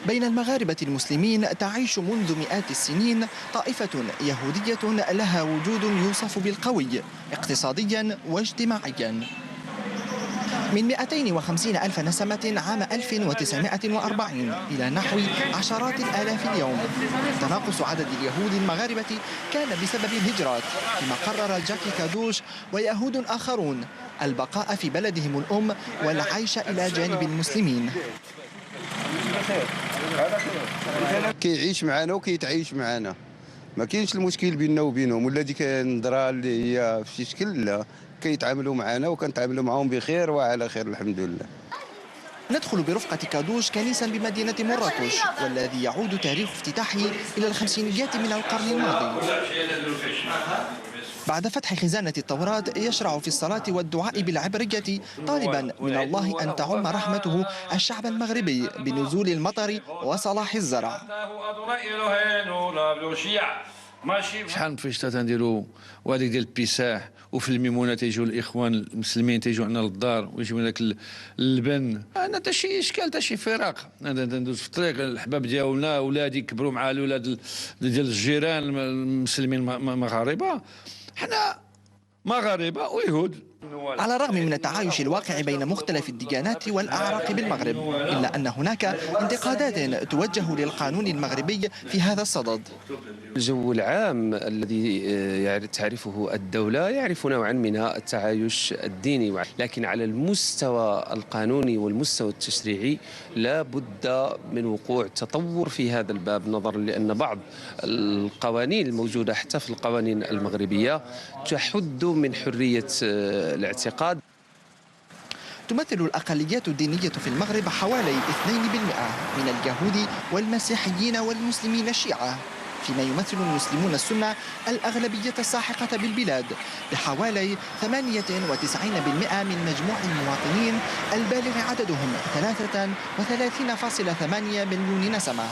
بين المغاربة المسلمين تعيش منذ مئات السنين طائفة يهودية لها وجود يوصف بالقوي اقتصاديا واجتماعيا. من 250 ألف نسمة عام 1940 إلى نحو عشرات الآلاف اليوم. تناقص عدد اليهود المغاربة كان بسبب الهجرات، كما قرر جاكي كادوش ويهود آخرون البقاء في بلدهم الأم والعيش إلى جانب المسلمين. كيعيش معنا وكيتعايش معنا، ما كاينش المشكل بيننا وبينهم ولا ديك النظره اللي هي في شي شكل، لا كيتعاملوا معنا وكنتعاملوا معاهم بخير وعلى خير الحمد لله. ندخل برفقة كادوش كنيسا بمدينة مراكش، والذي يعود تاريخ افتتاحه إلى الخمسينيات من القرن الماضي. بعد فتح خزانة التوراة يشرع في الصلاة والدعاء بالعبرية، طالبا من الله أن تعم رحمته الشعب المغربي بنزول المطر وصلاح الزرع. شحال من فيشتا تنديروا وهذيك ديال البيساح، وفي الميمونه تيجيو الاخوان المسلمين تيجيو عندنا للدار ويجيو داك اللبن. انا حتى شي اشكال حتى شي فراق، انا ندوز في الطريق الحباب ديالنا ولادي كبروا مع الاولاد ديال الجيران المسلمين مغاربه، حنا مغاربه ويهود. على الرغم من التعايش الواقع بين مختلف الديانات والأعراق بالمغرب، إلا أن هناك انتقادات توجه للقانون المغربي في هذا الصدد. الجو العام الذي تعرفه الدولة يعرف نوعا من التعايش الديني، لكن على المستوى القانوني والمستوى التشريعي لا بد من وقوع تطور في هذا الباب، نظرا لأن بعض القوانين الموجودة حتى في القوانين المغربية تحد من حرية الاعتقاد. تمثل الأقليات الدينية في المغرب حوالي 2% من اليهود والمسيحيين والمسلمين الشيعة، فيما يمثل المسلمون السنة الأغلبية الساحقة بالبلاد بحوالي 98% من مجموع المواطنين البالغ عددهم 33.8 مليون نسمة.